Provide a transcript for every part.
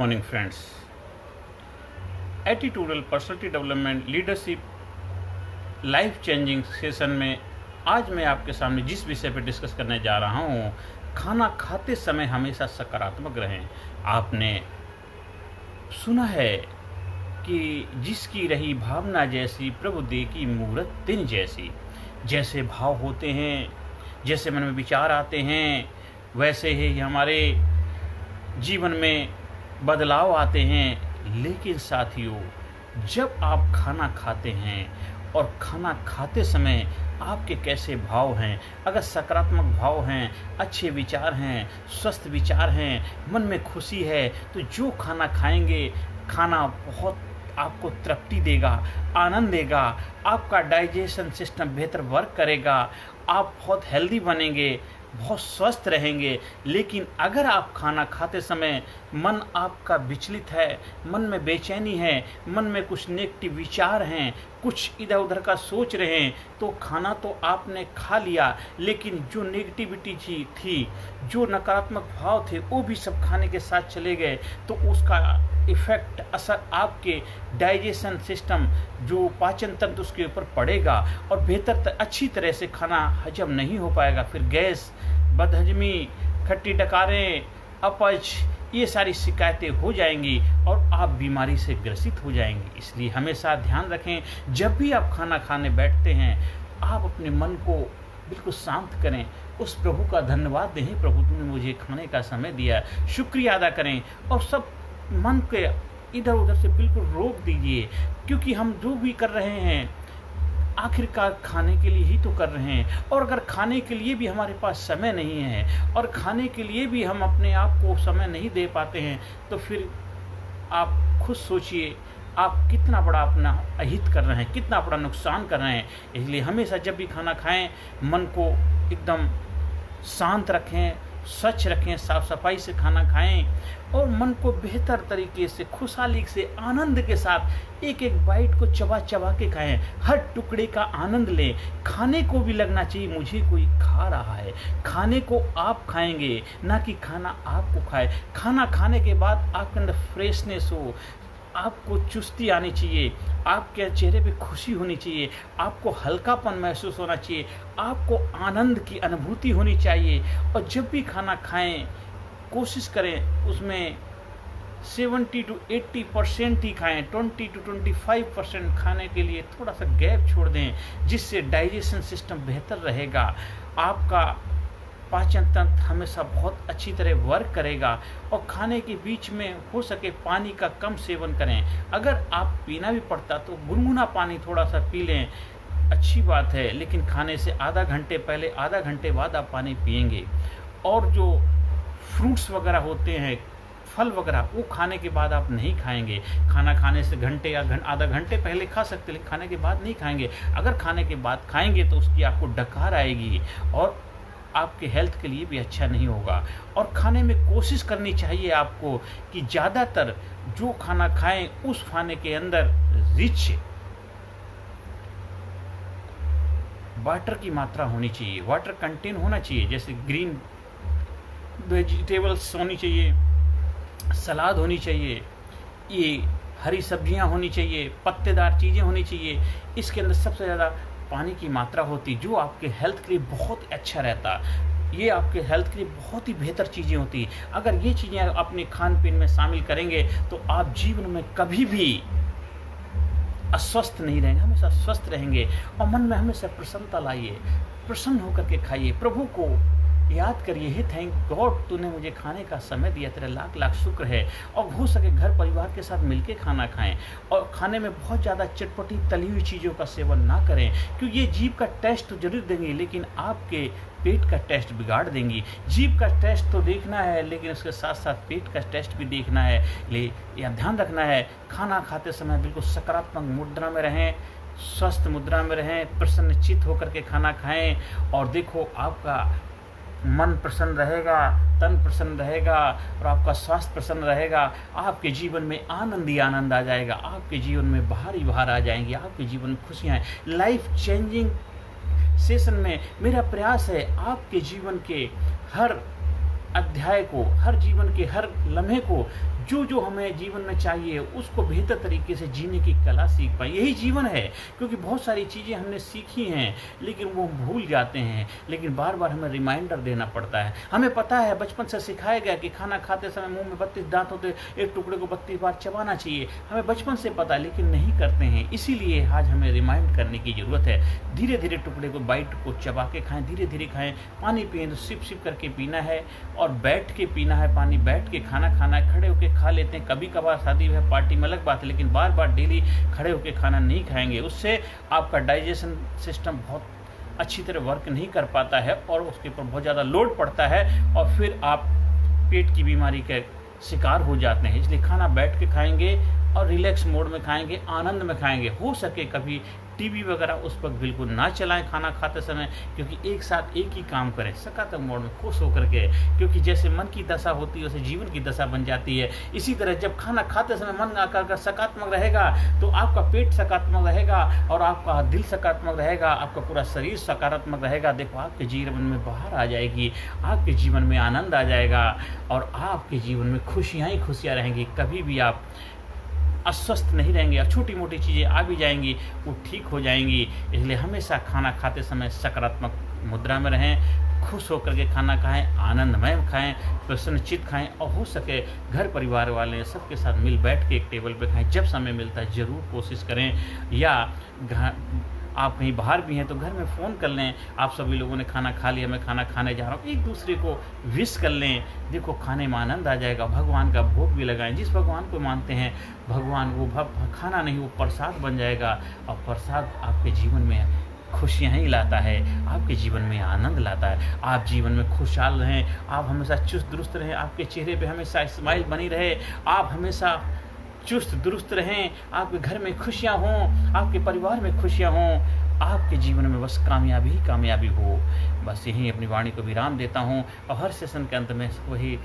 Morning friends. Attitudinal personality development leadership life changing session में आज मैं आपके सामने जिस विषय पर डिस्कस करने जा रहा हूँ, खाना खाते समय हमेशा सकारात्मक रहें। आपने सुना है कि जिसकी रही भावना जैसी प्रभु दे की मूरत दिन जैसी। जैसे भाव होते हैं, जैसे मन में विचार आते हैं, वैसे ही हमारे जीवन में बदलाव आते हैं। लेकिन साथियों, जब आप खाना खाते हैं और खाना खाते समय आपके कैसे भाव हैं, अगर सकारात्मक भाव हैं, अच्छे विचार हैं, स्वस्थ विचार हैं, मन में खुशी है, तो जो खाना खाएंगे, खाना बहुत आपको तृप्ति देगा, आनंद देगा, आपका डाइजेशन सिस्टम बेहतर वर्क करेगा, आप बहुत हेल्दी बनेंगे, बहुत स्वस्थ रहेंगे। लेकिन अगर आप खाना खाते समय मन आपका विचलित है, मन में बेचैनी है, मन में कुछ नेगेटिव विचार हैं, कुछ इधर उधर का सोच रहे हैं, तो खाना तो आपने खा लिया, लेकिन जो नेगेटिविटी थी, जो नकारात्मक भाव थे, वो भी सब खाने के साथ चले गए। तो उसका इफ़ेक्ट, असर आपके डाइजेशन सिस्टम, जो पाचन तंत्र, उसके ऊपर पड़ेगा और अच्छी तरह से खाना हजम नहीं हो पाएगा। फिर गैस, बदहजमी, खट्टी डकारें, अपच, ये सारी शिकायतें हो जाएंगी और आप बीमारी से ग्रसित हो जाएंगे। इसलिए हमेशा ध्यान रखें, जब भी आप खाना खाने बैठते हैं, आप अपने मन को बिल्कुल शांत करें, उस प्रभु का धन्यवाद दें, प्रभु तुमने मुझे खाने का समय दिया, शुक्रिया अदा करें और सब मन के इधर उधर से बिल्कुल रोक दीजिए। क्योंकि हम जो भी कर रहे हैं आखिरकार खाने के लिए ही तो कर रहे हैं। और अगर खाने के लिए भी हमारे पास समय नहीं है और खाने के लिए भी हम अपने आप को समय नहीं दे पाते हैं, तो फिर आप खुद सोचिए, आप कितना बड़ा अपना अहित कर रहे हैं, कितना बड़ा नुकसान कर रहे हैं। इसलिए हमेशा जब भी खाना खाएं, मन को एकदम शांत रखें, स्वच्छ रखें, साफ सफाई से खाना खाएं और मन को बेहतर तरीके से, खुशहाली से, आनंद के साथ एक एक बाइट को चबा चबा के खाएं। हर टुकड़े का आनंद लें। खाने को भी लगना चाहिए मुझे कोई खा रहा है। खाने को आप खाएंगे, ना कि खाना आपको खाए। खाना खाने के बाद आपके अंदर फ्रेशनेस हो, आपको चुस्ती आनी चाहिए, आपके चेहरे पे खुशी होनी चाहिए, आपको हल्कापन महसूस होना चाहिए, आपको आनंद की अनुभूति होनी चाहिए। और जब भी खाना खाएं, कोशिश करें उसमें 70 to 80% ही खाएं, 20 to 25% खाने के लिए थोड़ा सा गैप छोड़ दें, जिससे डाइजेशन सिस्टम बेहतर रहेगा, आपका पाचन तंत्र हमेशा बहुत अच्छी तरह वर्क करेगा। और खाने के बीच में हो सके पानी का कम सेवन करें। अगर आप पीना भी पड़ता तो गुनगुना पानी थोड़ा सा पी लें, अच्छी बात है। लेकिन खाने से आधा घंटे पहले, आधा घंटे बाद आप पानी पिएंगे। और जो फ्रूट्स वगैरह होते हैं, फल वगैरह, वो खाने के बाद आप नहीं खाएंगे। खाना खाने से घंटे या आधा घंटे पहले खा सकते, लेकिन खाने के बाद नहीं खाएंगे। अगर खाने के बाद खाएंगे तो उसकी आपको डकार आएगी और आपके हेल्थ के लिए भी अच्छा नहीं होगा। और खाने में कोशिश करनी चाहिए आपको कि ज़्यादातर जो खाना खाएं, उस खाने के अंदर रिच वाटर की मात्रा होनी चाहिए, वाटर कंटेंट होना चाहिए। जैसे ग्रीन वेजिटेबल्स होनी चाहिए, सलाद होनी चाहिए, ये हरी सब्जियां होनी चाहिए, पत्तेदार चीज़ें होनी चाहिए। इसके अंदर सबसे ज़्यादा पानी की मात्रा होती, जो आपके हेल्थ के लिए बहुत अच्छा रहता। ये आपके हेल्थ के लिए बहुत ही बेहतर चीज़ें होती। अगर ये चीज़ें अपने खान पीन में शामिल करेंगे तो आप जीवन में कभी भी अस्वस्थ नहीं रहेंगे, हमेशा स्वस्थ रहेंगे। और मन में हमेशा प्रसन्नता लाइए, प्रसन्न होकर के खाइए, प्रभु को याद करिए, हे थैंक गॉड, तूने मुझे खाने का समय दिया, तेरा लाख लाख शुक्र है। और हो सके घर परिवार के साथ मिलके खाना खाएं। और खाने में बहुत ज़्यादा चटपटी तली हुई चीज़ों का सेवन ना करें, क्योंकि ये जीभ का टेस्ट तो जरूर देंगी, लेकिन आपके पेट का टेस्ट बिगाड़ देंगी। जीभ का टेस्ट तो देखना है, लेकिन उसके साथ साथ पेट का टेस्ट भी देखना है। यह ध्यान रखना है, खाना खाते समय बिल्कुल सकारात्मक मुद्रा में रहें, स्वस्थ मुद्रा में रहें, प्रसन्नचित्त होकर के खाना खाएं। और देखो, आपका मन प्रसन्न रहेगा, तन प्रसन्न रहेगा और आपका स्वास्थ्य प्रसन्न रहेगा। आपके जीवन में आनंद ही आनंद आ जाएगा, आपके जीवन में बाहर ही बाहर आ जाएंगी, आपके जीवन में खुशियाँ हैं। लाइफ चेंजिंग सेशन में मेरा प्रयास है आपके जीवन के हर अध्याय को, हर जीवन के हर लम्हे को, जो जो हमें जीवन में चाहिए उसको बेहतर तरीके से जीने की कला सीख पाए। यही जीवन है, क्योंकि बहुत सारी चीज़ें हमने सीखी हैं लेकिन वो भूल जाते हैं, लेकिन बार बार हमें रिमाइंडर देना पड़ता है। हमें पता है, बचपन से सिखाया गया कि खाना खाते समय मुंह में 32 दांत होते, एक टुकड़े को 32 बार चबाना चाहिए, हमें बचपन से पता है, लेकिन नहीं करते हैं। इसीलिए आज हमें रिमाइंड करने की ज़रूरत है। धीरे धीरे टुकड़े को, बाइट को चबा के खाएँ, धीरे धीरे खाएँ। पानी पिए तो सिप सिप करके पीना है और बैठ के पीना है। पानी बैठ के खाना खाना है, खड़े होकर खा लेते हैं कभी कभार शादी है पार्टी में अलग बात है, लेकिन बार बार डेली खड़े होकर खाना नहीं खाएंगे। उससे आपका डाइजेशन सिस्टम बहुत अच्छी तरह वर्क नहीं कर पाता है और उसके ऊपर बहुत ज़्यादा लोड पड़ता है और फिर आप पेट की बीमारी के शिकार हो जाते हैं। इसलिए खाना बैठ के खाएंगे और रिलैक्स मोड में खाएंगे, आनंद में खाएंगे। हो सके कभी टीवी वगैरह उस वक्त बिल्कुल ना चलाएं खाना खाते समय, क्योंकि एक साथ एक ही काम करें सकारात्मक मोड में, खुश होकर के। क्योंकि जैसे मन की दशा होती है वैसे जीवन की दशा बन जाती है। इसी तरह जब खाना खाते समय मन आकर सकारात्मक रहेगा तो आपका पेट सकारात्मक रहेगा और आपका दिल सकारात्मक रहेगा, आपका पूरा शरीर सकारात्मक रहेगा। देखो आपके जीवन में बाहर आ जाएगी, आपके जीवन में आनंद आ जाएगा और आपके जीवन में खुशियाँ ही खुशियाँ रहेंगी। कभी भी आप अस्वस्थ नहीं रहेंगे और छोटी मोटी चीज़ें आ भी जाएंगी वो ठीक हो जाएंगी। इसलिए हमेशा खाना खाते समय सकारात्मक मुद्रा में रहें, खुश होकर के खाना खाएं, आनंदमय खाएं, प्रसन्नचित खाएं और हो सके घर परिवार वाले सबके साथ मिल बैठ के एक टेबल पे खाएं। जब समय मिलता है ज़रूर कोशिश करें, या आप कहीं बाहर भी हैं तो घर में फ़ोन कर लें, आप सभी लोगों ने खाना खा लिया, मैं खाना खाने जा रहा हूँ, एक दूसरे को विश कर लें। देखो खाने में आनंद आ जाएगा। भगवान का भोग भी लगाएं, जिस भगवान को मानते हैं भगवान, वो खाना नहीं वो प्रसाद बन जाएगा और प्रसाद आपके जीवन में खुशियाँ ही लाता है, आपके जीवन में आनंद लाता है। आप जीवन में खुशहाल रहें, आप हमेशा चुस्त दुरुस्त रहें, आपके चेहरे पे हमेशा स्माइल बनी रहे, आप हमेशा चुस्त दुरुस्त रहें, आपके घर में खुशियाँ हों, आपके परिवार में खुशियाँ हों, आपके जीवन में बस कामयाबी ही कामयाबी हो। बस यहीं अपनी वाणी को विराम देता हूँ और हर सेशन के अंत में वही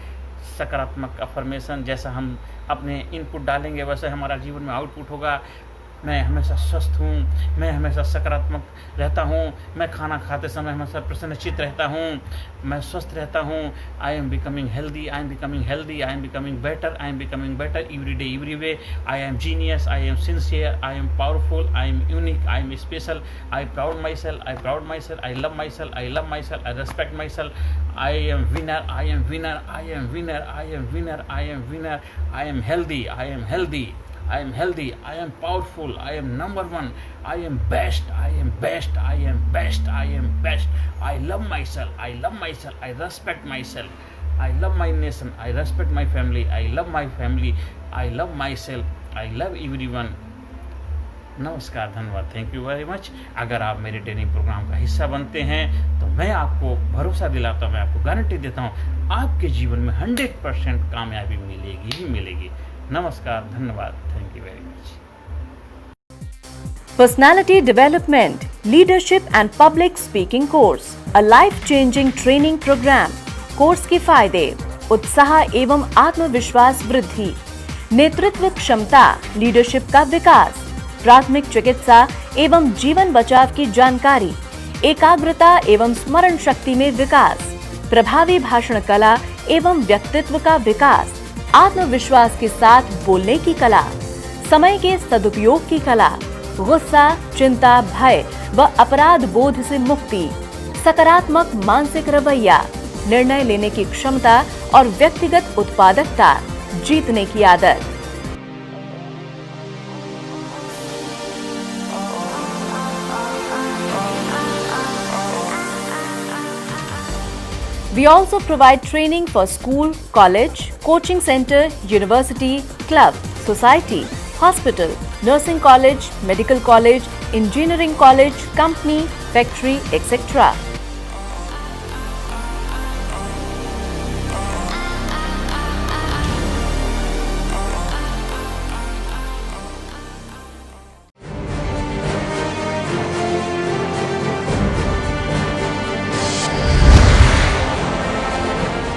सकारात्मक अफर्मेशन, जैसा हम अपने इनपुट डालेंगे वैसे हमारा जीवन में आउटपुट होगा। मैं हमेशा स्वस्थ हूँ, मैं हमेशा सकारात्मक रहता हूँ, मैं खाना खाते समय हमेशा प्रसन्नचित रहता हूँ, मैं स्वस्थ रहता हूँ। I am becoming healthy, I am becoming healthy, I am becoming better, I am becoming better every day every way. I am genius, I am sincere, I am powerful, I am unique, I am special, I proud my self, I proud my self, I love my self, I love my self, I respect my self, I am winner, I am winner, I am winner, I am winner, I am winner, I am healthy, I am healthy, I am healthy, I am powerful, I am number one, I am best, I am best, I am best, I am best. I love myself, I love myself, I respect myself, I love my nation, I respect my family, I love my family, I love myself, I love everyone. नमस्कार, धन्यवाद, thank you very much. अगर आप मेरे training programme का हिस्सा बनते हैं तो मैं आपको भरोसा दिलाता हूँ, मैं आपको गारंटी देता हूँ आपके जीवन में 100% कामयाबी मिलेगी ही मिलेगी। नमस्कार, धन्यवाद, thank you very much. Personality Development, Leadership and Public Speaking Course, a life-changing training program. Course के फायदे: उत्साह एवं आत्मविश्वास वृद्धि, नेतृत्व क्षमता, लीडरशिप का विकास, प्राथमिक चिकित्सा एवं जीवन बचाव की जानकारी, एकाग्रता एवं स्मरण शक्ति में विकास, प्रभावी भाषण कला एवं व्यक्तित्व का विकास, आत्मविश्वास के साथ बोलने की कला, समय के सदुपयोग की कला, गुस्सा, चिंता, भय व अपराध बोध से मुक्ति, सकारात्मक मानसिक रवैया, निर्णय लेने की क्षमता और व्यक्तिगत उत्पादकता, जीतने की आदत। We also provide training for school, college, coaching center, university, club, society, hospital, nursing college, medical college, engineering college, company, factory, etc.